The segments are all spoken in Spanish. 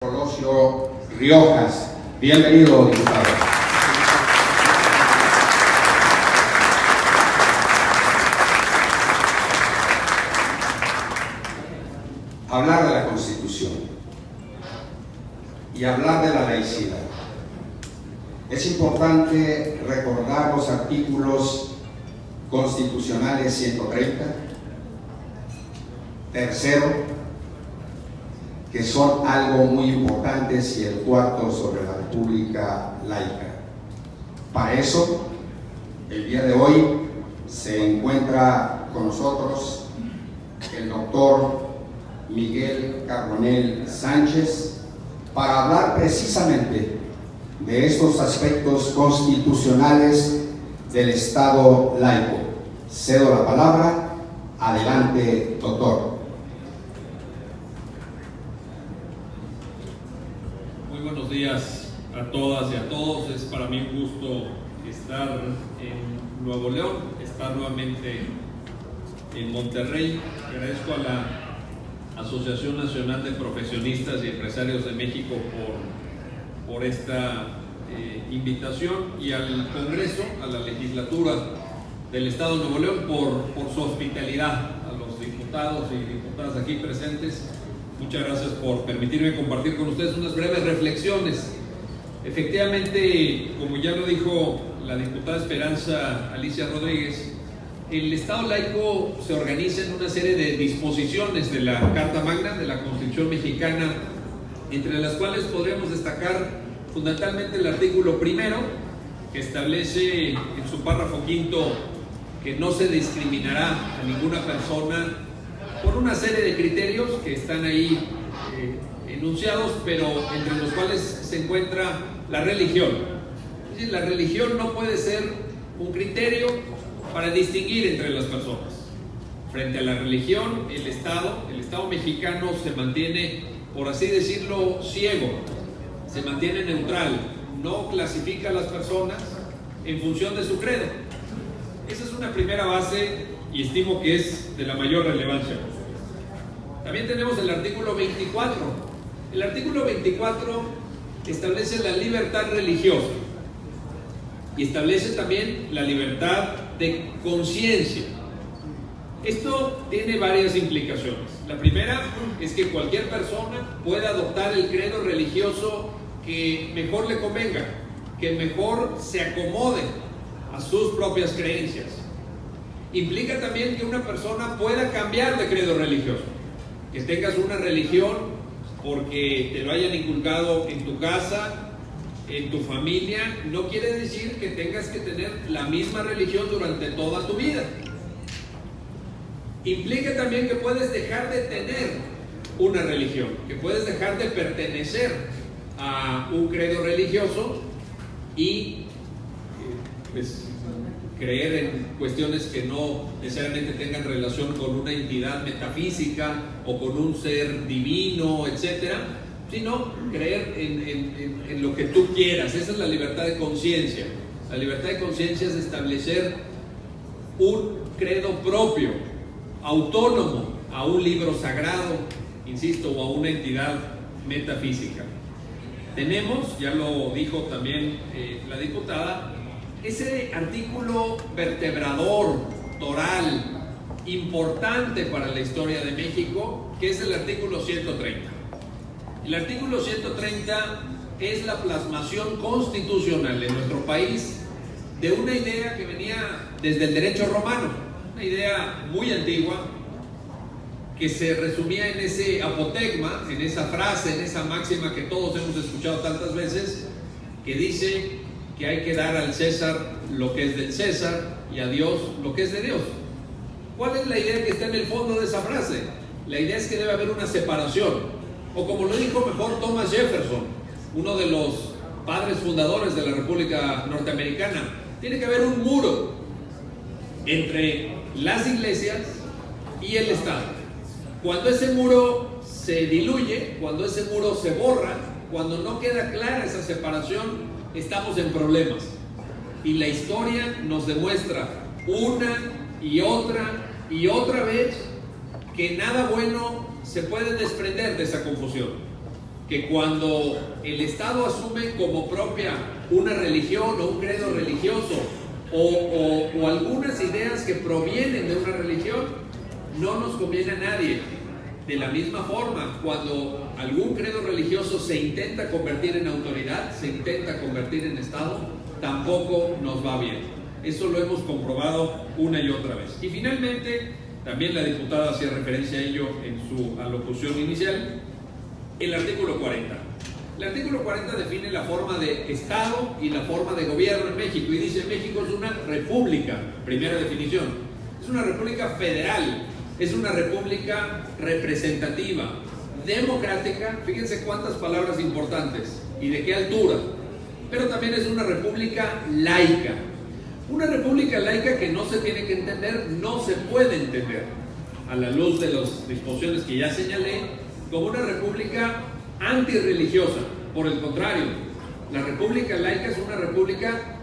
Colosio Riojas. Bienvenido, diputado. Hablar de la Constitución y hablar de la laicidad. Es importante recordar los artículos constitucionales 130, tercero, que son algo muy importante, y el cuarto sobre la República laica. Para eso, el día de hoy se encuentra con nosotros el doctor Miguel Carbonell Sánchez para hablar precisamente de estos aspectos constitucionales del Estado laico. Cedo la palabra. Adelante, doctor. Buenos días a todas y a todos. Es para mí un gusto estar en Nuevo León, estar nuevamente en Monterrey. Agradezco a la Asociación Nacional de Profesionistas y Empresarios de México por esta invitación, y al Congreso, a la legislatura del Estado de Nuevo León por su hospitalidad, a los diputados y diputadas aquí presentes. Muchas gracias por permitirme compartir con ustedes unas breves reflexiones. Efectivamente, como ya lo dijo la diputada Esperanza Alicia Rodríguez, el Estado laico se organiza en una serie de disposiciones de la Carta Magna, de la Constitución mexicana, entre las cuales podríamos destacar fundamentalmente el artículo primero, que establece en su párrafo quinto que no se discriminará a ninguna persona por una serie de criterios que están ahí enunciados, pero entre los cuales se encuentra la religión. Es decir, la religión no puede ser un criterio para distinguir entre las personas. Frente a la religión, el Estado mexicano se mantiene, por así decirlo, ciego, se mantiene neutral, no clasifica a las personas en función de su credo. Esa es una primera base y estimo que es de la mayor relevancia. También tenemos el artículo 24. El artículo 24 establece la libertad religiosa y establece también la libertad de conciencia. Esto tiene varias implicaciones. La primera es que cualquier persona puede adoptar el credo religioso que mejor le convenga, que mejor se acomode a sus propias creencias. Implica también que una persona pueda cambiar de credo religioso. Que tengas una religión porque te lo hayan inculcado en tu casa, en tu familia, no quiere decir que tengas que tener la misma religión durante toda tu vida. Implica también que puedes dejar de tener una religión, que puedes dejar de pertenecer a un credo religioso y creer en cuestiones que no necesariamente tengan relación con una entidad metafísica o con un ser divino, etcétera, sino creer en lo que tú quieras. Esa es la libertad de conciencia. La libertad de conciencia es establecer un credo propio, autónomo a un libro sagrado, insisto, o a una entidad metafísica. Tenemos, ya lo dijo también la diputada, ese artículo vertebrador, toral, importante para la historia de México, que es el artículo 130. El artículo 130 es la plasmación constitucional en nuestro país de una idea que venía desde el derecho romano, una idea muy antigua que se resumía en ese apotegma, en esa frase, en esa máxima que todos hemos escuchado tantas veces, que dice que hay que dar al César lo que es del César y a Dios lo que es de Dios. ¿Cuál es la idea que está en el fondo de esa frase? La idea es que debe haber una separación, o como lo dijo mejor Thomas Jefferson, uno de los padres fundadores de la República Norteamericana, tiene que haber un muro entre las iglesias y el Estado. Cuando ese muro se diluye, cuando ese muro se borra, cuando no queda clara esa separación, estamos en problemas. Y la historia nos demuestra una y otra vez que nada bueno se puede desprender de esa confusión. que cuando el Estado asume como propia una religión o un credo religioso o algunas ideas que provienen de una religión, no nos conviene a nadie. De la misma forma, cuando algún credo religioso se intenta convertir en autoridad, se intenta convertir en Estado, tampoco nos va bien. Eso lo hemos comprobado una y otra vez. Y finalmente, también la diputada hacía referencia a ello en su alocución inicial, el artículo 40. El artículo 40 define la forma de Estado y la forma de gobierno en México, y dice: México es una república, primera definición, es una república federal, es una república representativa, democrática, fíjense cuántas palabras importantes y de qué altura, pero también es una república laica. Una república laica que no se tiene que entender, no se puede entender, a la luz de las disposiciones que ya señalé, como una república antirreligiosa. Por el contrario, la república laica es una república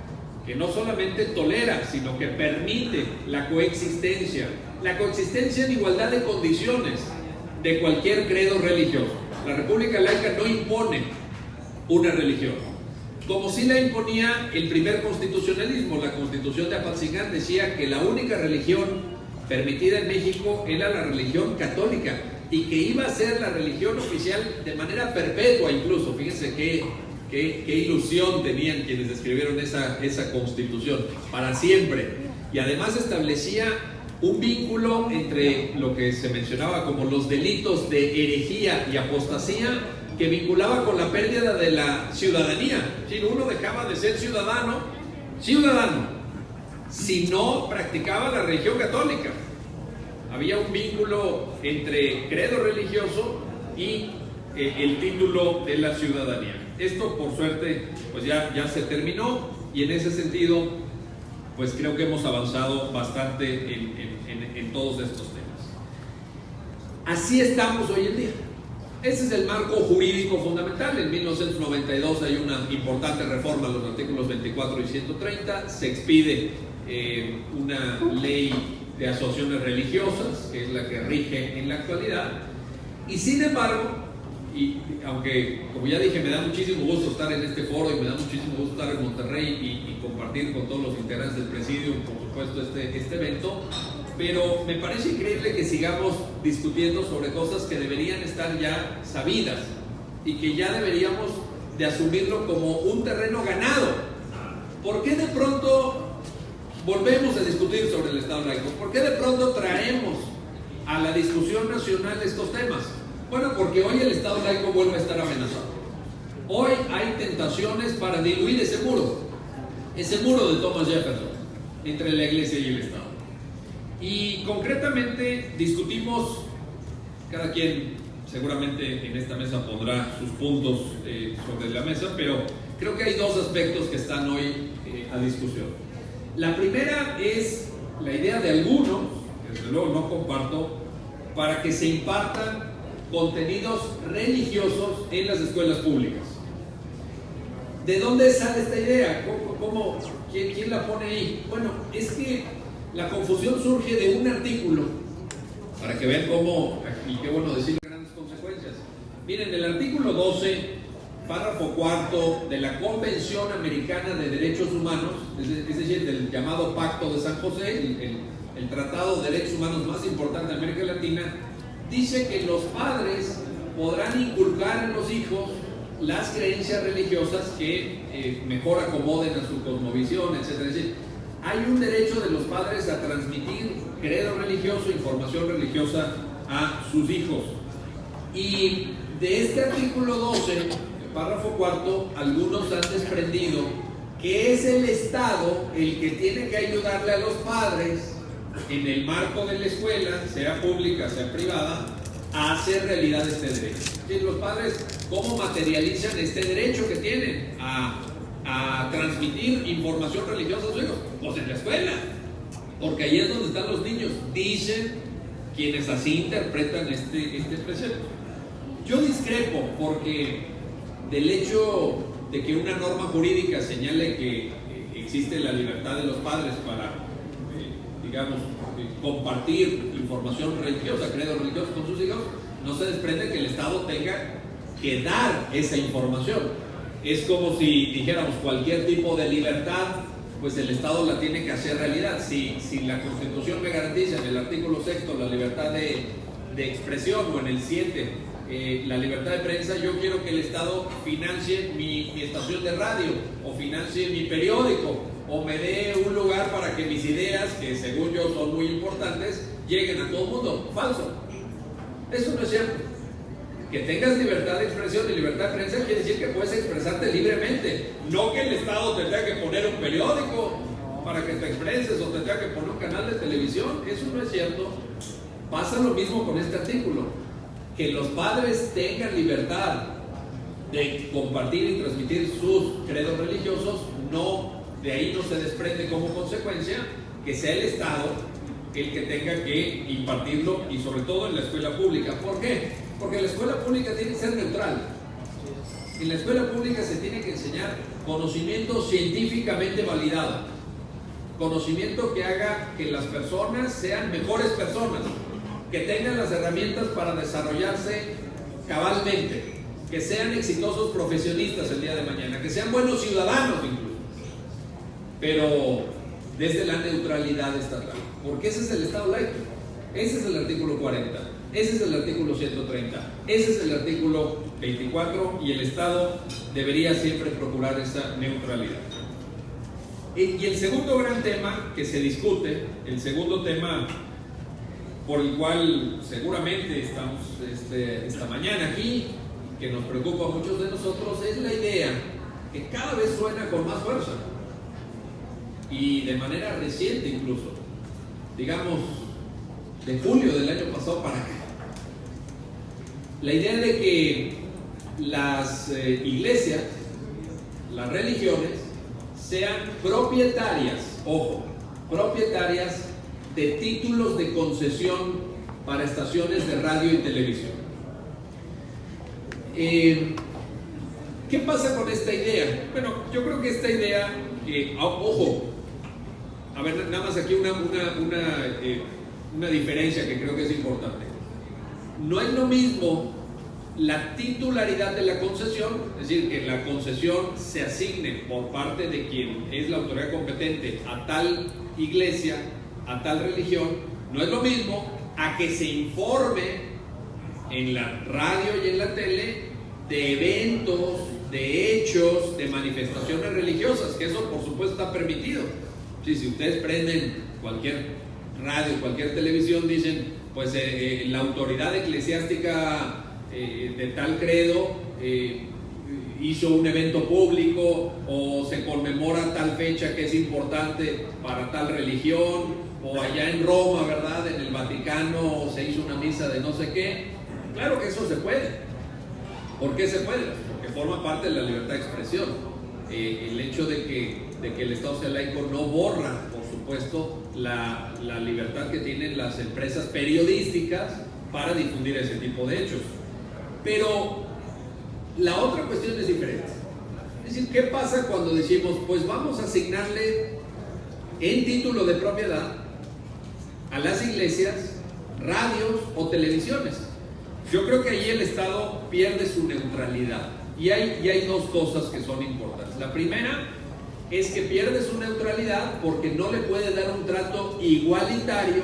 que no solamente tolera, sino que permite la coexistencia en igualdad de condiciones de cualquier credo religioso. La república laica no impone una religión, como sí la imponía el primer constitucionalismo. La Constitución de Apatzingán decía que la única religión permitida en México era la religión católica, y que iba a ser la religión oficial de manera perpetua incluso. Fíjense qué ilusión tenían quienes escribieron esa Constitución, para siempre. Y además establecía un vínculo entre lo que se mencionaba como los delitos de herejía y apostasía, que vinculaba con la pérdida de la ciudadanía. Si uno dejaba de ser ciudadano si no practicaba la religión católica. Había un vínculo entre credo religioso y el título de la ciudadanía. Esto, por suerte, pues ya se terminó, y en ese sentido, pues creo que hemos avanzado bastante en todos estos temas. Así estamos hoy en día. Ese es el marco jurídico fundamental. En 1992 hay una importante reforma a los artículos 24 y 130. Se expide una ley de asociaciones religiosas, que es la que rige en la actualidad. Y sin embargo, y aunque, como ya dije, me da muchísimo gusto estar en este foro y me da muchísimo gusto estar en Monterrey y compartir con todos los integrantes del presidio, por supuesto, este evento, pero me parece increíble que sigamos discutiendo sobre cosas que deberían estar ya sabidas y que ya deberíamos de asumirlo como un terreno ganado. ¿Por qué de pronto volvemos a discutir sobre el Estado laico? ¿Por qué de pronto traemos a la discusión nacional estos temas? Bueno, porque hoy el Estado laico vuelve a estar amenazado. Hoy hay tentaciones para diluir ese muro de Thomas Jefferson entre la Iglesia y el Estado. Y concretamente discutimos, cada quien seguramente en esta mesa pondrá sus puntos sobre la mesa, pero creo que hay dos aspectos que están hoy a discusión. La primera es la idea de algunos, que desde luego no comparto, para que se impartan contenidos religiosos en las escuelas públicas. ¿De dónde sale esta idea? ¿Quién la pone ahí? Bueno, es que la confusión surge de un artículo, para que vean cómo, y qué bueno decir, grandes consecuencias. Miren, el artículo 12, párrafo cuarto de la Convención Americana de Derechos Humanos, es decir, del llamado Pacto de San José, el tratado de derechos humanos más importante de América Latina, dice que los padres podrán inculcar en los hijos las creencias religiosas que mejor acomoden a su cosmovisión, etc. Es decir, hay un derecho de los padres a transmitir credo religioso, información religiosa a sus hijos. Y de este artículo 12, el párrafo cuarto, algunos han desprendido que es el Estado el que tiene que ayudarle a los padres en el marco de la escuela, sea pública, sea privada, a hacer realidad este derecho. ¿Sí? Los padres, ¿cómo materializan este derecho que tienen a transmitir información religiosa a sus hijos? Pues en la escuela, porque ahí es donde están los niños, dicen quienes así interpretan este precepto. Yo discrepo, porque del hecho de que una norma jurídica señale que existe la libertad de los padres para digamos, compartir información religiosa, credo religioso con sus hijos, no se desprende que el Estado tenga que dar esa información. Es como si dijéramos cualquier tipo de libertad, pues el Estado la tiene que hacer realidad. Si la Constitución me garantiza en el artículo 6 la libertad de expresión, o en el 7 la libertad de prensa, yo quiero que el Estado financie mi estación de radio, o financie mi periódico, o me dé un lugar para que mis ideas, que según yo son muy importantes, lleguen a todo el mundo. Falso. Eso no es cierto. Que tengas libertad de expresión y libertad de prensa quiere decir que puedes expresarte libremente, no que el Estado te tenga que poner un periódico para que te expreses, o te tenga que poner un canal de televisión. Eso no es cierto. Pasa lo mismo con este artículo. Que los padres tengan libertad de compartir y transmitir sus credos religiosos, no, de ahí no se desprende como consecuencia que sea el Estado el que tenga que impartirlo, y sobre todo en la escuela pública. ¿Por qué? Porque la escuela pública tiene que ser neutral. En la escuela pública se tiene que enseñar conocimiento científicamente validado, conocimiento que haga que las personas sean mejores personas, que tengan las herramientas para desarrollarse cabalmente, que sean exitosos profesionistas el día de mañana, que sean buenos ciudadanos incluso, pero desde la neutralidad estatal, porque ese es el Estado laico. Ese es el artículo 40, ese es el artículo 130, ese es el artículo 24, y el Estado debería siempre procurar esa neutralidad. Y el segundo gran tema que se discute, el segundo tema por el cual seguramente estamos esta mañana aquí, que nos preocupa a muchos de nosotros, es la idea que cada vez suena con más fuerza, y de manera reciente incluso, digamos de julio del año pasado para acá, la idea de que las iglesias, las religiones, sean propietarias, ojo, propietarias de títulos de concesión para estaciones de radio y televisión. ¿Qué pasa con esta idea? Bueno, yo creo que esta idea, ojo, a ver, nada más aquí una diferencia que creo que es importante. No es lo mismo la titularidad de la concesión, es decir, que la concesión se asigne por parte de quien es la autoridad competente a tal iglesia, a tal religión. No es lo mismo a que se informe en la radio y en la tele de eventos, de hechos, de manifestaciones religiosas, que eso por supuesto está permitido. Sí, si ustedes prenden cualquier radio, cualquier televisión, dicen, pues la autoridad eclesiástica de tal credo hizo un evento público, o se conmemora tal fecha que es importante para tal religión, o allá en Roma, ¿verdad?, en el Vaticano se hizo una misa de no sé qué. Claro que eso se puede. ¿Por qué se puede? Porque forma parte de la libertad de expresión. El hecho de que el Estado sea laico no borra, por supuesto, la libertad que tienen las empresas periodísticas para difundir ese tipo de hechos. Pero la otra cuestión es diferente. Es decir, ¿qué pasa cuando decimos, pues vamos a asignarle en título de propiedad a las iglesias radios o televisiones? Yo creo que ahí el Estado pierde su neutralidad, y hay dos cosas que son importantes. La primera es que pierde su neutralidad porque no le puede dar un trato igualitario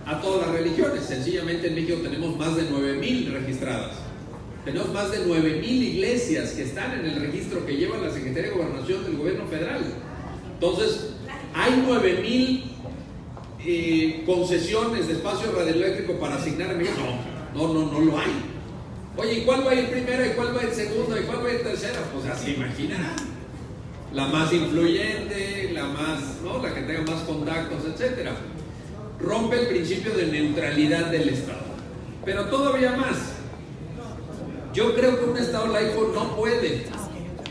a todas las religiones. Sencillamente en México tenemos más de 9,000 registradas. Tenemos más de 9,000 iglesias que están en el registro que lleva la Secretaría de Gobernación del Gobierno Federal. Entonces, hay 9,000 concesiones de espacio radioeléctrico para asignar a México. No lo hay. Oye, ¿y cuál va a ir primera? ¿Y cuál va a ir segunda? ¿Y cuál va a ir tercera? Pues así imaginarán. La más influyente, la más, ¿no?, la que tenga más contactos, etcétera. Rompe el principio de neutralidad del Estado. Pero todavía más. Yo creo que un Estado laico no puede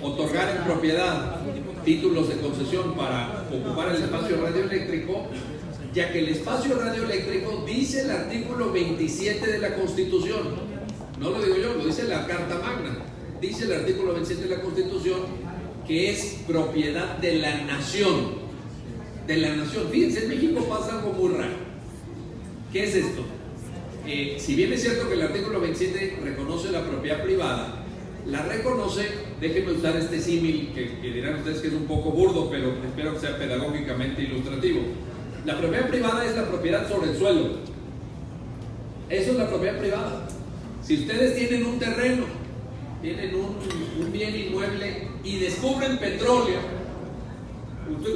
otorgar en propiedad títulos de concesión para ocupar el espacio radioeléctrico, ya que el espacio radioeléctrico dice el artículo 27 de la Constitución. No lo digo yo, lo dice la Carta Magna. Dice el artículo 27 de la Constitución que es propiedad de la nación. De la nación. Fíjense, en México pasa algo muy raro. ¿Qué es esto? si bien es cierto que el artículo 27 reconoce la propiedad privada, la reconoce, déjenme usar este símil que dirán ustedes que es un poco burdo, pero espero que sea pedagógicamente ilustrativo. La propiedad privada es la propiedad sobre el suelo. Eso es la propiedad privada. Si ustedes tienen un terreno, tienen un bien inmueble y descubren petróleo,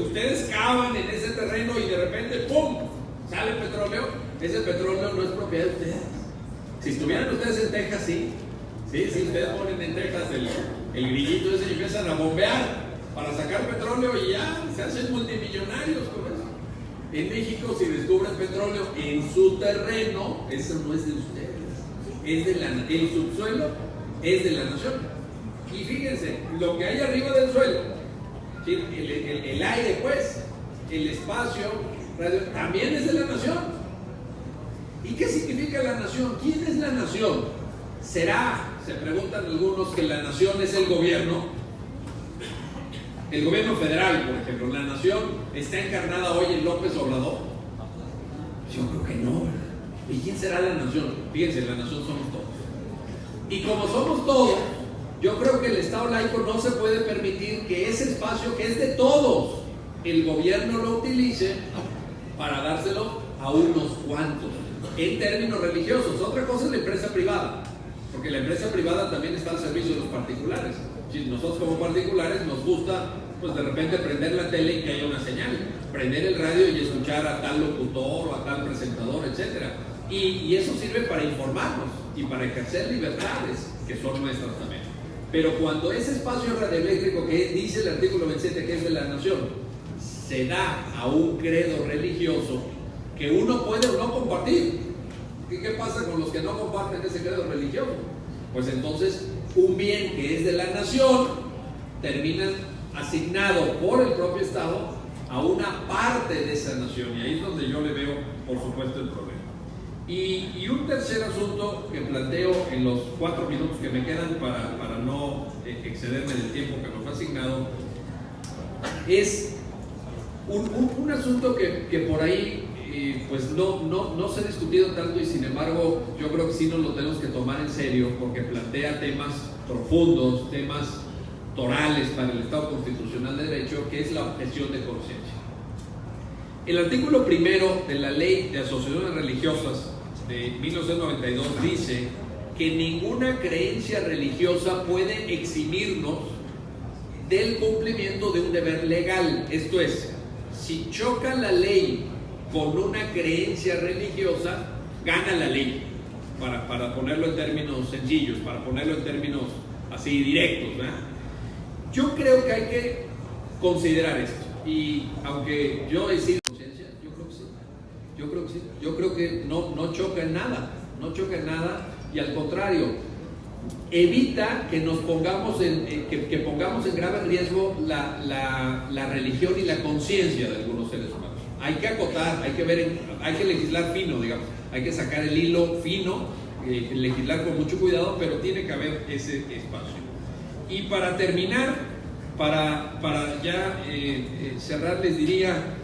ustedes cavan en ese terreno y de repente ¡pum! Sale petróleo. Ese petróleo no es propiedad de ustedes. Si estuvieran ustedes en Texas, sí. Sí, si ustedes ponen en Texas el grillito ese y empiezan a bombear para sacar petróleo y ya se hacen multimillonarios con eso. En México, si descubren petróleo en su terreno, eso no es de ustedes. Es de el subsuelo es de la nación. Y fíjense, lo que hay arriba del suelo, el aire, pues, el espacio, también es de la nación. ¿Y qué significa la nación? ¿Quién es la nación? ¿Será, se preguntan algunos, que la nación es el gobierno? El gobierno federal, por ejemplo, ¿la nación está encarnada hoy en López Obrador? Yo creo que no. ¿Y quién será la nación? Fíjense, la nación somos todos. Y como somos todos, yo creo que el Estado laico no se puede permitir que ese espacio que es de todos, el gobierno lo utilice para dárselo a unos cuantos, en términos religiosos. Otra cosa es la empresa privada, porque la empresa privada también está al servicio de los particulares. Si nosotros como particulares nos gusta, pues de repente prender la tele y que haya una señal, prender el radio y escuchar a tal locutor o a tal presentador, etc. Y eso sirve para informarnos y para ejercer libertades que son nuestras también. Pero cuando ese espacio radioeléctrico que dice el artículo 27 que es de la nación, se da a un credo religioso que uno puede o no compartir. ¿Y qué pasa con los que no comparten ese credo religioso? Pues entonces un bien que es de la nación termina asignado por el propio Estado a una parte de esa nación, y ahí es donde yo le veo, por supuesto, el problema. Y un tercer asunto que planteo en los 4 minutos que me quedan para no excederme del tiempo que me fue asignado, es un asunto que por ahí pues no se ha discutido tanto, y sin embargo yo creo que sí nos lo tenemos que tomar en serio, porque plantea temas profundos, temas torales para el Estado constitucional de derecho, que es la objeción de conciencia. El artículo 1 de la Ley de Asociaciones Religiosas de 1992 dice que ninguna creencia religiosa puede eximirnos del cumplimiento de un deber legal. Esto es, si choca la ley con una creencia religiosa, gana la ley, para ponerlo en términos sencillos, para ponerlo en términos así directos, ¿verdad? Yo creo que hay que considerar esto, y aunque yo he sido conciencia, yo creo que sí, yo creo que no choca en nada, y al contrario, evita que nos pongamos que pongamos en grave riesgo la religión y la conciencia de algunos seres humanos. Hay que acotar, hay que legislar fino, digamos, hay que sacar el hilo fino, legislar con mucho cuidado, pero tiene que haber ese espacio. Y para terminar, para ya cerrar, les diría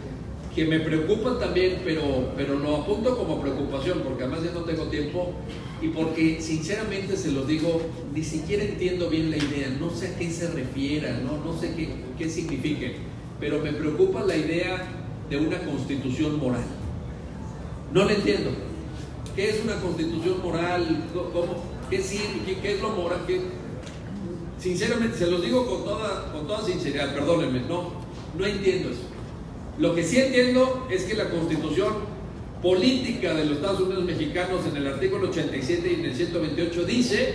que me preocupan también, pero lo apunto como preocupación, porque además ya no tengo tiempo, y porque sinceramente se los digo, ni siquiera entiendo bien la idea, no sé a qué se refiera, no sé qué signifique, pero me preocupa la idea de una constitución moral. No la entiendo. ¿Qué es una constitución moral? ¿Qué sirve? ¿Qué es lo moral? Sinceramente, se los digo con toda sinceridad, perdónenme, no entiendo eso. Lo que sí entiendo es que la constitución política de los Estados Unidos mexicanos, en el artículo 87 y en el 128, dice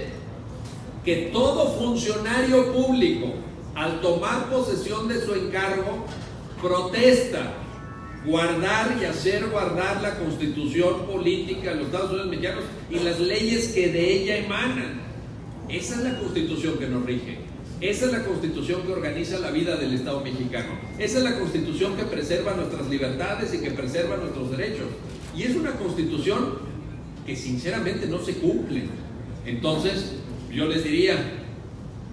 que todo funcionario público, al tomar posesión de su encargo, protesta guardar y hacer guardar la constitución política de los Estados Unidos mexicanos y las leyes que de ella emanan. Esa es la constitución que nos rige. Esa es la constitución que organiza la vida del Estado mexicano. Esa es la constitución que preserva nuestras libertades y que preserva nuestros derechos. Y es una constitución que sinceramente no se cumple. Entonces, yo les diría,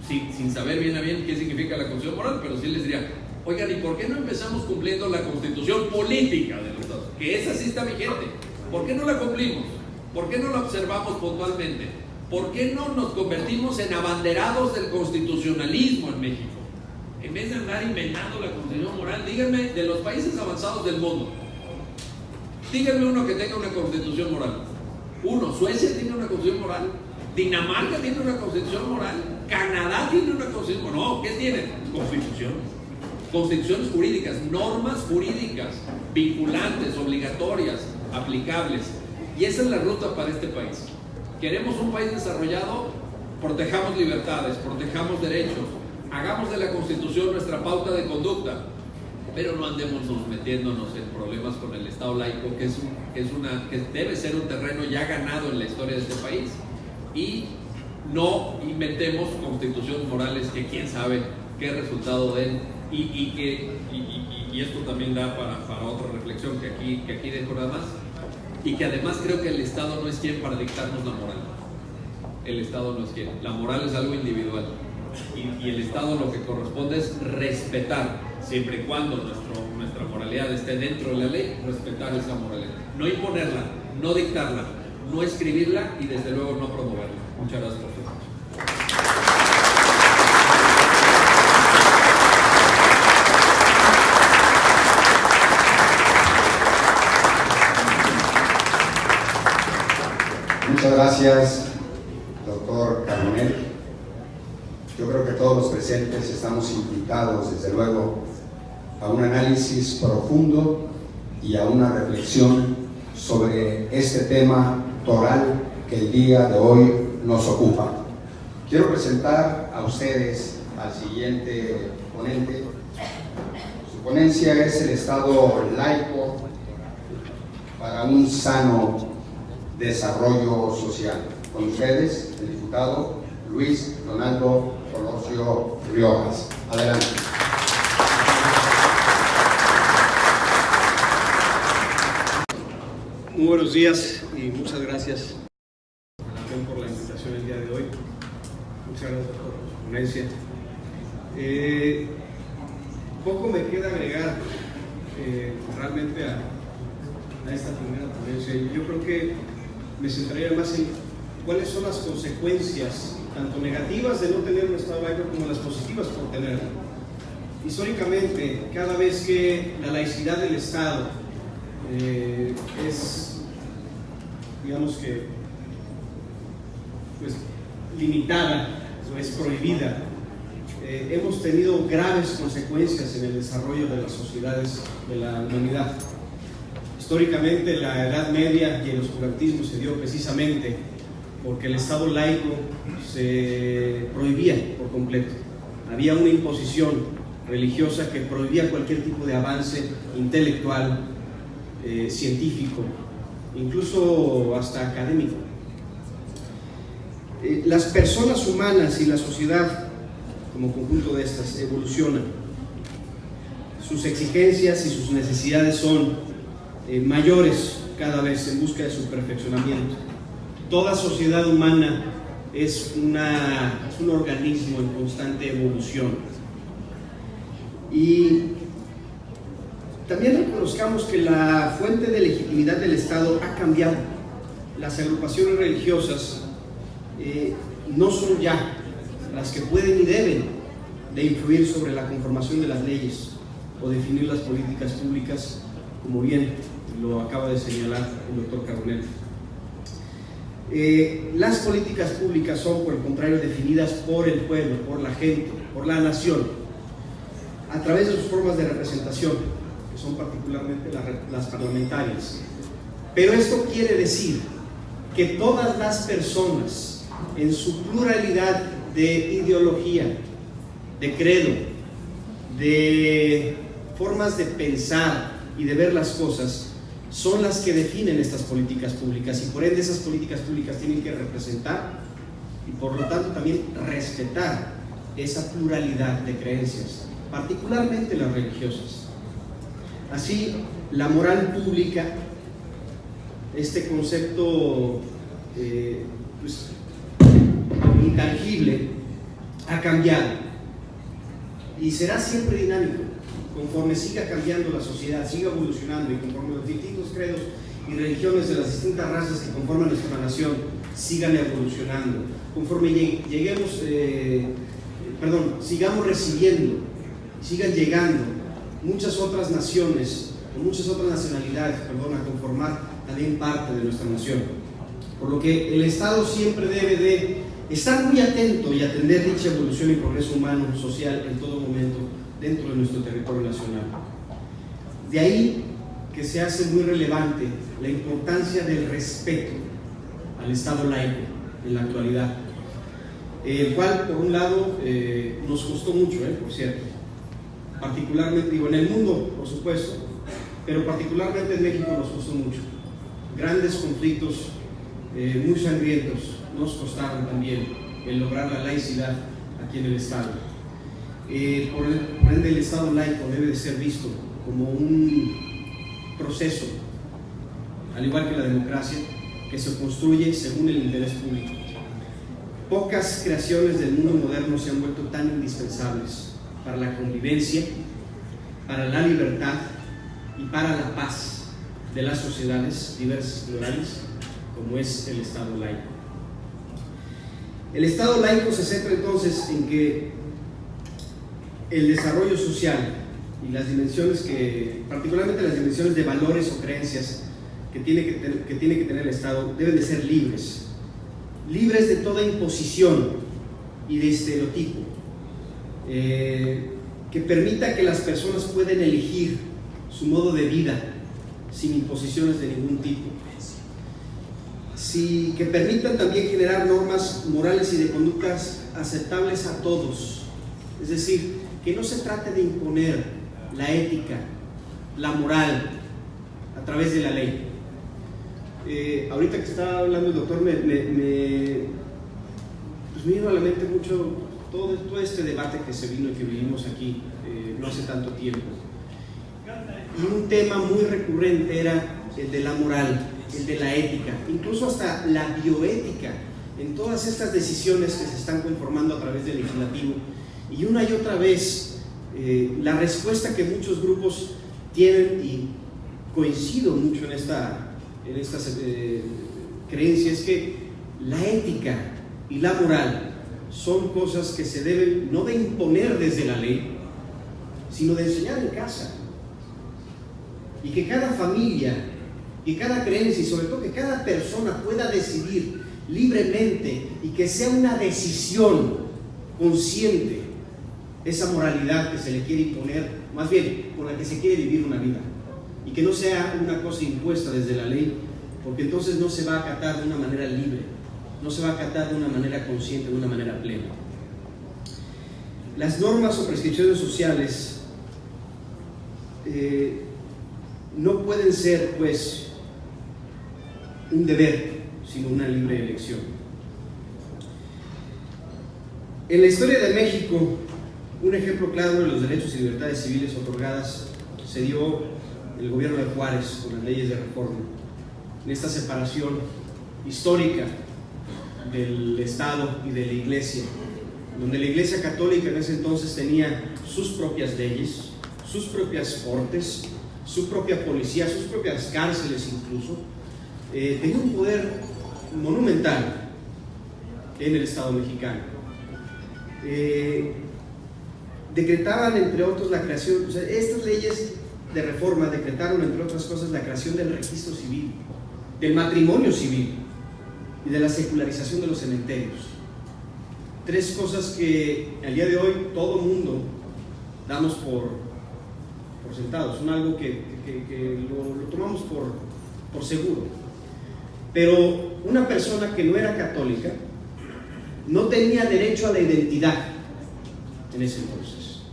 sin saber bien a bien qué significa la constitución moral, pero sí les diría, oigan, ¿y por qué no empezamos cumpliendo la constitución política de los Estados? Que esa sí está vigente. ¿Por qué no la cumplimos? ¿Por qué no la observamos puntualmente? ¿Por qué no nos convertimos en abanderados del constitucionalismo en México? En vez de andar inventando la constitución moral, díganme, de los países avanzados del mundo, díganme uno que tenga una constitución moral. Uno, Suecia tiene una constitución moral, Dinamarca tiene una constitución moral, Canadá tiene una constitución moral. No, ¿qué tienen? Constitución. Constituciones jurídicas, normas jurídicas, vinculantes, obligatorias, aplicables. Y esa es la ruta para este país. ¿Queremos un país desarrollado? Protejamos libertades, protejamos derechos, hagamos de la Constitución nuestra pauta de conducta, pero no andemos metiéndonos en problemas con el Estado laico, que debe ser un terreno ya ganado en la historia de este país, y no inventemos constituciones morales que quién sabe qué resultado den, y esto también da para otra reflexión que aquí dejo nada más, y que además creo que el Estado no es quien para dictarnos la moral. El Estado no es quien. La moral es algo individual, y el Estado lo que corresponde es respetar, siempre y cuando nuestra moralidad esté dentro de la ley, respetar esa moralidad, no imponerla, no dictarla, no escribirla y desde luego no promoverla. Muchas gracias por su atención. Muchas gracias, doctor Carbonell. Yo creo que todos los presentes estamos invitados, desde luego, a un análisis profundo y a una reflexión sobre este tema toral que el día de hoy nos ocupa. Quiero presentar a ustedes al siguiente ponente. Su ponencia es el Estado laico para un sano desarrollo social. Con ustedes, el diputado Luis Donaldo Colosio Riojas. Adelante. Muy buenos días y muchas gracias por la invitación el día de hoy. Muchas gracias por su ponencia. Poco me queda agregar realmente a esta primera ponencia. Yo creo que me centraría más en cuáles son las consecuencias, tanto negativas de no tener un Estado laico como las positivas por tenerlo. Históricamente, cada vez que la laicidad del Estado es, digamos que, pues, limitada o es prohibida, hemos tenido graves consecuencias en el desarrollo de las sociedades de la humanidad. Históricamente, la Edad Media y el oscurantismo se dio precisamente porque el Estado laico se prohibía por completo. Había una imposición religiosa que prohibía cualquier tipo de avance intelectual, científico, incluso hasta académico. Las personas humanas y la sociedad como conjunto de estas evolucionan. Sus exigencias y sus necesidades son mayores cada vez en busca de su perfeccionamiento. Toda sociedad humana es un organismo en constante evolución. Y también reconozcamos que la fuente de legitimidad del Estado ha cambiado. Las agrupaciones religiosas no son ya las que pueden y deben de influir sobre la conformación de las leyes o definir las políticas públicas, como bien lo acaba de señalar el doctor Carbonell. Las políticas públicas son, por el contrario, definidas por el pueblo, por la gente, por la nación, a través de sus formas de representación, que son particularmente las parlamentarias. Pero esto quiere decir que todas las personas, en su pluralidad de ideología, de credo, de formas de pensar y de ver las cosas, son las que definen estas políticas públicas, y por ende esas políticas públicas tienen que representar y por lo tanto también respetar esa pluralidad de creencias, particularmente las religiosas. Así, la moral pública, este concepto pues, intangible, ha cambiado y será siempre dinámico conforme siga cambiando la sociedad, siga evolucionando, y conforme los distintos credos y religiones de las distintas razas que conforman nuestra nación sigan evolucionando, conforme sigamos recibiendo, sigan llegando muchas otras naciones, o muchas otras nacionalidades, a conformar también parte de nuestra nación. Por lo que el Estado siempre debe de estar muy atento y atender dicha evolución y progreso humano, social, en todo momento, dentro de nuestro territorio nacional. De ahí que se hace muy relevante la importancia del respeto al Estado laico en la actualidad, el cual, por un lado, nos costó mucho, por cierto, particularmente, en el mundo, por supuesto, pero particularmente en México nos costó mucho. Grandes conflictos muy sangrientos nos costaron también el lograr la laicidad aquí en el Estado. Por ende, el Estado laico debe de ser visto como un proceso, al igual que la democracia, que se construye según el interés público. Pocas creaciones del mundo moderno se han vuelto tan indispensables para la convivencia, para la libertad y para la paz de las sociedades diversas y plurales, como es el Estado laico. El Estado laico se centra entonces en que el desarrollo social y las dimensiones particularmente las dimensiones de valores o creencias que tiene que tener el Estado, deben de ser libres de toda imposición y de estereotipo, que permita que las personas puedan elegir su modo de vida sin imposiciones de ningún tipo, que permitan también generar normas morales y de conductas aceptables a todos. Es decir, que no se trate de imponer la ética, la moral a través de la ley. Ahorita que estaba hablando el doctor, me vino a la mente mucho todo este debate que se vino y que vivimos aquí no hace tanto tiempo. Y un tema muy recurrente era el de la moral, el de la ética, incluso hasta la bioética, en todas estas decisiones que se están conformando a través del legislativo. Y una y otra vez, la respuesta que muchos grupos tienen, y coincido mucho en estas creencias, es que la ética y la moral son cosas que se deben no de imponer desde la ley, sino de enseñar en casa, y que cada familia y cada creencia, y sobre todo que cada persona pueda decidir libremente, y que sea una decisión consciente esa moralidad que se le quiere imponer, más bien con la que se quiere vivir una vida, y que no sea una cosa impuesta desde la ley, porque entonces no se va a acatar de una manera libre, no se va a acatar de una manera consciente, de una manera plena. Las normas o prescripciones sociales no pueden ser, pues, un deber, sino una libre elección. En la historia de México, un ejemplo claro de los derechos y libertades civiles otorgadas se dio en el gobierno de Juárez con las leyes de reforma, en esta separación histórica del Estado y de la Iglesia, donde la Iglesia Católica en ese entonces tenía sus propias leyes, sus propias cortes, su propia policía, sus propias cárceles incluso. Tenía un poder monumental en el Estado mexicano. Decretaban, entre otros, la creación, estas leyes de reforma decretaron, entre otras cosas, la creación del registro civil, del matrimonio civil y de la secularización de los cementerios. Tres cosas que al día de hoy todo mundo damos por sentado, son algo que lo tomamos por seguro. Pero una persona que no era católica no tenía derecho a la identidad en ese entonces.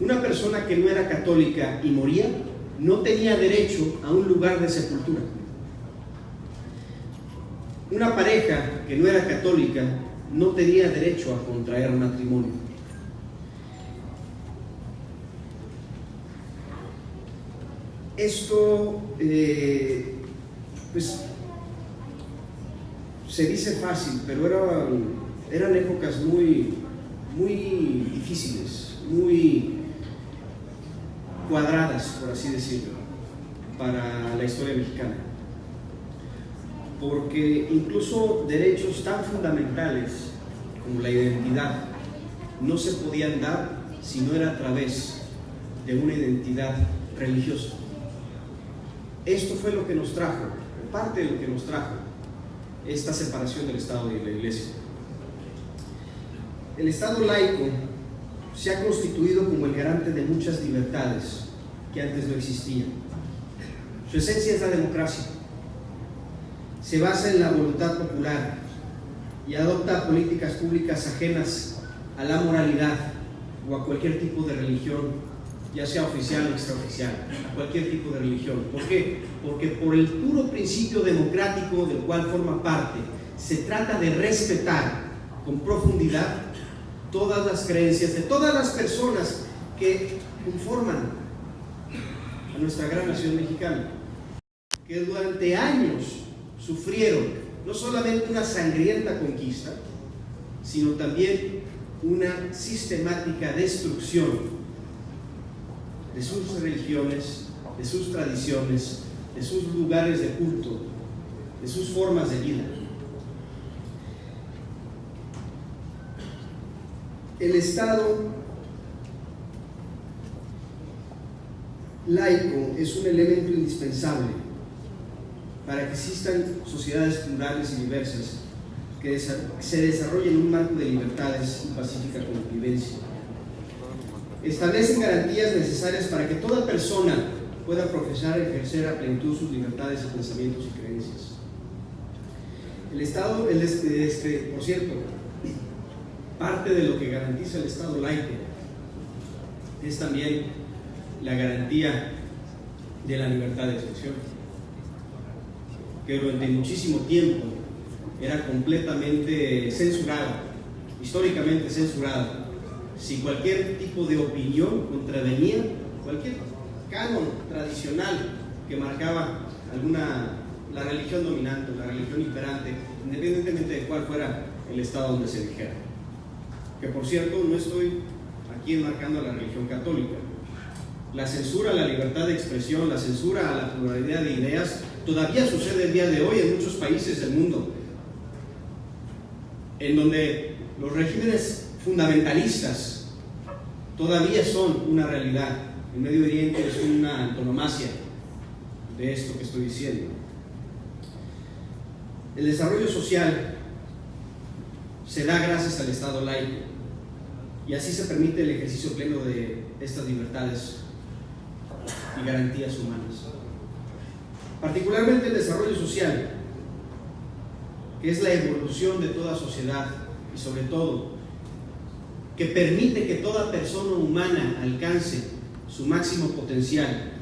Una persona que no era católica y moría no tenía derecho a un lugar de sepultura. Una pareja que no era católica no tenía derecho a contraer matrimonio. Esto, pues, se dice fácil, pero eran épocas muy difíciles, muy cuadradas, por así decirlo, para la historia mexicana. porque incluso derechos tan fundamentales como la identidad no se podían dar si no era a través de una identidad religiosa. Esto fue lo que nos trajo, parte de lo que nos trajo esta separación del Estado y de la Iglesia. El Estado laico se ha constituido como el garante de muchas libertades que antes no existían. Su esencia es la democracia. Se basa en la voluntad popular y adopta políticas públicas ajenas a la moralidad o a cualquier tipo de religión, ya sea oficial o extraoficial, a cualquier tipo de religión. ¿Por qué? Porque por el puro principio democrático del cual forma parte, se trata de respetar con profundidad todas las creencias de todas las personas que conforman a nuestra gran nación mexicana, que durante años sufrieron no solamente una sangrienta conquista, sino también una sistemática destrucción de sus religiones, de sus tradiciones, de sus lugares de culto, de sus formas de vida. El Estado laico es un elemento indispensable para que existan sociedades plurales y diversas que se desarrollen en un marco de libertades y pacífica convivencia. Establecen garantías necesarias para que toda persona pueda profesar y ejercer a plenitud sus libertades y pensamientos y creencias. El Estado, por cierto, parte de lo que garantiza el Estado laico es también la garantía de la libertad de expresión, que durante muchísimo tiempo era completamente censurada, históricamente censurada. Si cualquier tipo de opinión contravenía cualquier canon tradicional que marcaba la religión dominante, la religión imperante, independientemente de cuál fuera el estado donde se dijera. Que por cierto, no estoy aquí enmarcando a la religión católica. La censura a la libertad de expresión, la censura a la pluralidad de ideas, todavía sucede el día de hoy en muchos países del mundo, en donde los regímenes fundamentalistas todavía son una realidad. El Medio Oriente es una antonomasia de esto que estoy diciendo. El desarrollo social se da gracias al Estado laico y así se permite el ejercicio pleno de estas libertades y garantías humanas. Particularmente el desarrollo social, que es la evolución de toda sociedad y sobre todo que permite que toda persona humana alcance su máximo potencial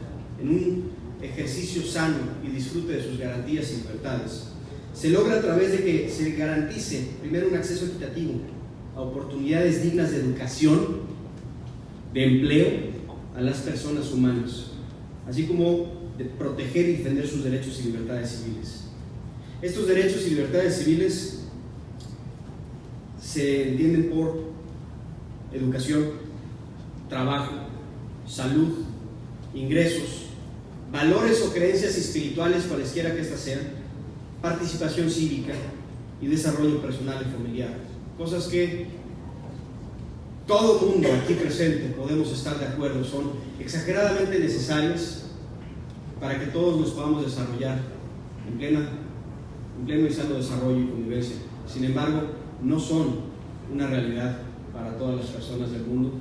en un ejercicio sano y disfrute de sus garantías y libertades. Se logra a través de que se garantice primero un acceso equitativo a oportunidades dignas de educación, de empleo a las personas humanas, así como de proteger y defender sus derechos y libertades civiles. Estos derechos y libertades civiles se entienden por educación, trabajo, salud, ingresos, valores o creencias espirituales, cualesquiera que éstas sean, participación cívica y desarrollo personal y familiar. Cosas que todo mundo aquí presente podemos estar de acuerdo, son exageradamente necesarias para que todos nos podamos desarrollar en pleno y sano desarrollo y convivencia. Sin embargo, no son una realidad para todas las personas del mundo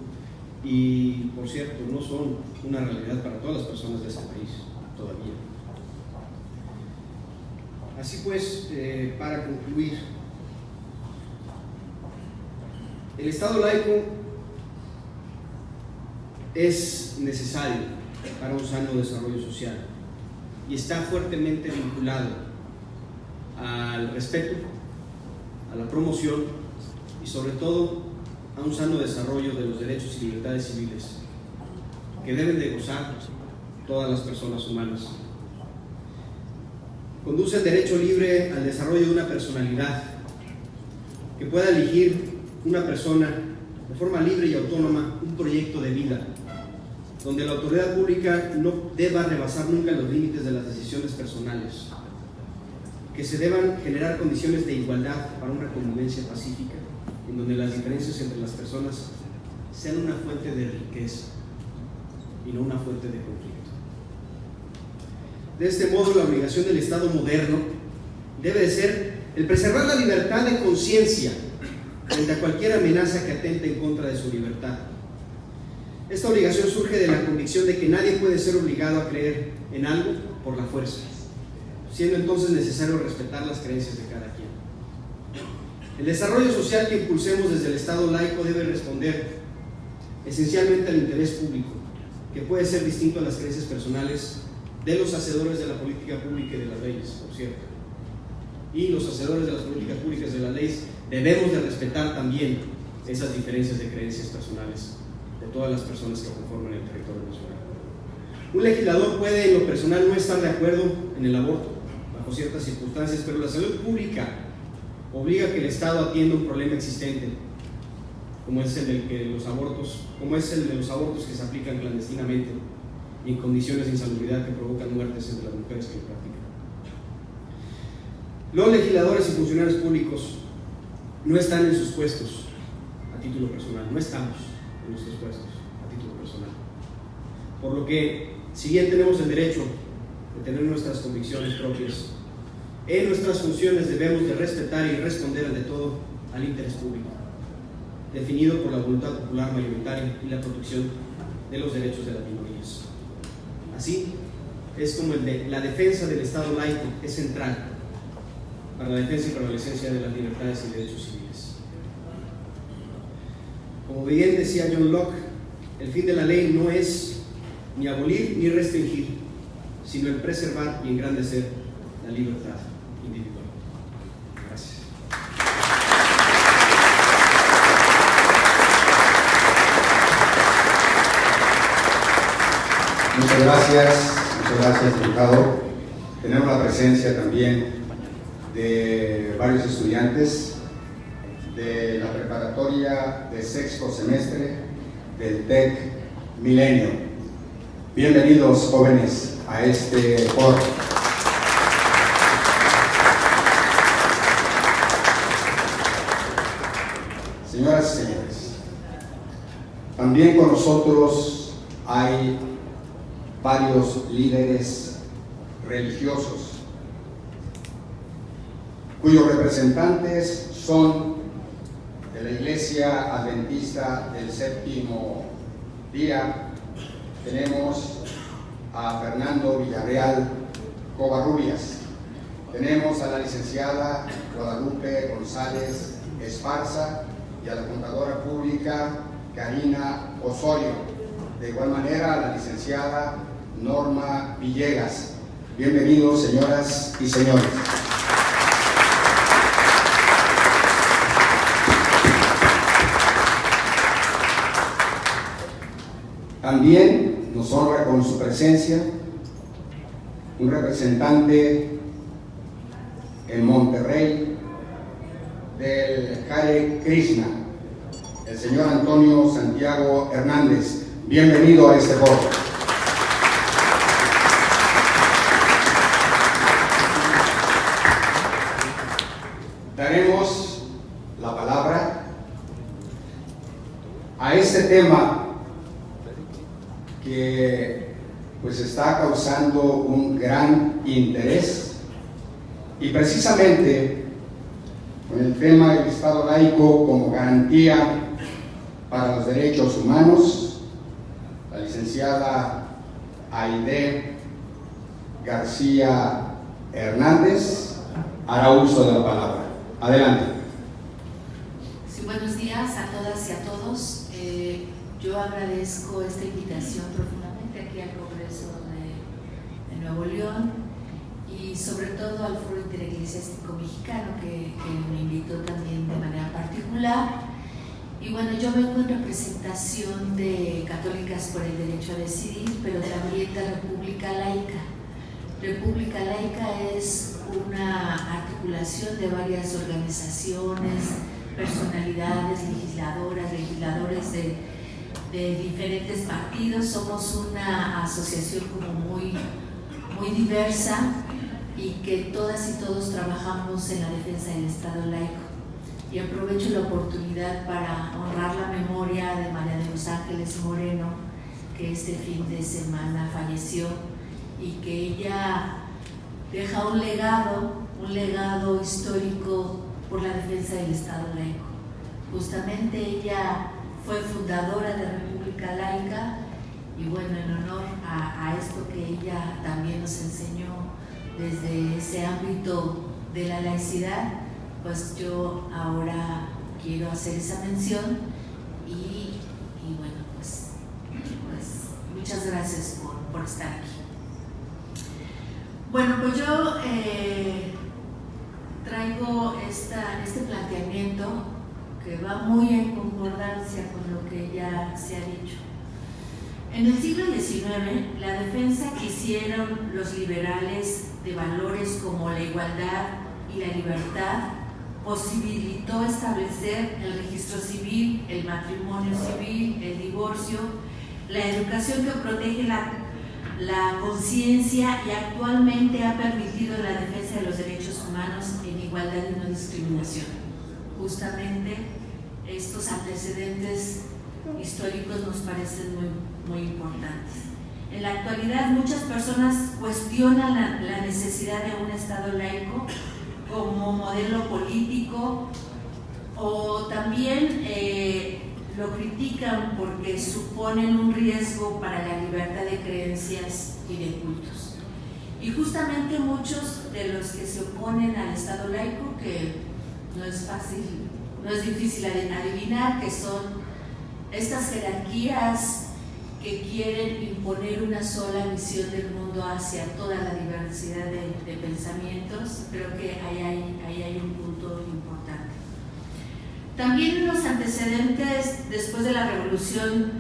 y, por cierto, no son una realidad para todas las personas de este país todavía. Así pues, para concluir, el Estado laico es necesario para un sano desarrollo social y está fuertemente vinculado al respeto, a la promoción y sobre todo a un sano desarrollo de los derechos y libertades civiles que deben de gozar todas las personas humanas. Conduce el derecho libre al desarrollo de una personalidad que pueda elegir una persona de forma libre y autónoma un proyecto de vida, donde la autoridad pública no deba rebasar nunca los límites de las decisiones personales. que se deban generar condiciones de igualdad para una convivencia pacífica, en donde las diferencias entre las personas sean una fuente de riqueza y no una fuente de conflicto. De este modo, la obligación del Estado moderno debe de ser el preservar la libertad de conciencia frente a cualquier amenaza que atente en contra de su libertad. Esta obligación surge de la convicción de que nadie puede ser obligado a creer en algo por la fuerza, siendo entonces necesario respetar las creencias de cada quien. El desarrollo social que impulsemos desde el Estado laico debe responder esencialmente al interés público, que puede ser distinto a las creencias personales de los hacedores de la política pública y de las leyes, por cierto. Y los hacedores de las políticas públicas y de las leyes debemos de respetar también esas diferencias de creencias personales de todas las personas que conforman el territorio nacional. Un legislador puede en lo personal no estar de acuerdo en el aborto bajo ciertas circunstancias, pero la salud pública obliga a que el Estado atienda un problema existente, como es el de los abortos que se aplican clandestinamente y en condiciones de insalubridad que provocan muertes entre las mujeres que lo practican. Los legisladores y funcionarios públicos no están en sus puestos a título personal, no estamos en nuestros puestos a título personal. Por lo que, si bien tenemos el derecho de tener nuestras convicciones propias, en nuestras funciones debemos de respetar y responder ante todo al interés público, definido por la voluntad popular mayoritaria y la protección de los derechos de las minorías. Así es como la defensa del Estado laico es central para la defensa y prevalecencia de las libertades y derechos civiles. Como bien decía John Locke, el fin de la ley no es ni abolir ni restringir, sino el preservar y engrandecer la libertad individual. Gracias. Muchas gracias, diputado. Tenemos la presencia también de varios estudiantes de la preparatoria de sexto semestre del TEC Milenio. Bienvenidos, jóvenes, a este foro. Señoras y señores, también con nosotros hay varios líderes religiosos cuyos representantes son de la Iglesia Adventista del Séptimo Día. Tenemos a Fernando Villarreal Covarrubias, tenemos a la licenciada Guadalupe González Esparza y a la contadora pública Karina Osorio, de igual manera a la licenciada Norma Villegas. Bienvenidos, señoras y señores. También nos honra con su presencia un representante en Monterrey del Hare Krishna, el señor Antonio Santiago Hernández. Bienvenido a este foro. Daremos la palabra a este tema que pues está causando un gran interés, y precisamente con el tema del Estado laico como garantía para los derechos humanos, la licenciada Aide García Hernández hará uso de la palabra. Adelante. Sí, buenos días a todas y a todos. Yo agradezco esta invitación profundamente aquí al Congreso de Nuevo León y sobre todo al Foro Intereclesiástico Mexicano que me invitó también de manera particular. Y bueno, yo vengo en representación de Católicas por el Derecho a Decidir, pero también de República Laica. República Laica es una articulación de varias organizaciones, personalidades, legisladores de diferentes partidos. Somos una asociación como muy diversa, y que todas y todos trabajamos en la defensa del Estado laico. Y aprovecho la oportunidad para honrar la memoria de María de los Ángeles Moreno, que este fin de semana falleció, y que ella deja un legado histórico por la defensa del Estado laico. Justamente ella fue fundadora de República Laica, y bueno, en honor a esto que ella también nos enseñó desde ese ámbito de la laicidad, pues yo ahora quiero hacer esa mención y bueno, pues muchas gracias por estar aquí. Bueno, pues yo traigo este planteamiento que va muy en concordancia con lo que ya se ha dicho. En el siglo XIX, la defensa que hicieron los liberales de valores como la igualdad y la libertad posibilitó establecer el registro civil, el matrimonio civil, el divorcio, la educación que protege la conciencia y actualmente ha permitido la defensa de los derechos humanos en igualdad y no discriminación. Justamente estos antecedentes históricos nos parecen muy importantes. En la actualidad, muchas personas cuestionan la necesidad de un Estado laico como modelo político, o también lo critican porque suponen un riesgo para la libertad de creencias y de cultos. Y justamente muchos de los que se oponen al Estado laico, que no es difícil adivinar, que son estas jerarquías que quieren imponer una sola visión del mundo hacia toda la diversidad de pensamientos. Creo que ahí hay un punto importante. También en los antecedentes, después de la Revolución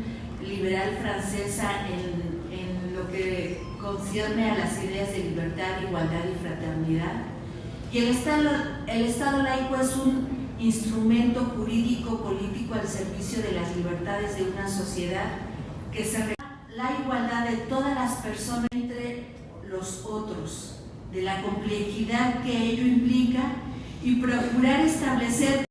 Liberal Francesa, en lo que concierne a las ideas de libertad, igualdad y fraternidad, y el Estado laico es un instrumento jurídico político al servicio de las libertades de una sociedad que se refiere a la igualdad de todas las personas entre los otros, de la complejidad que ello implica, y procurar establecer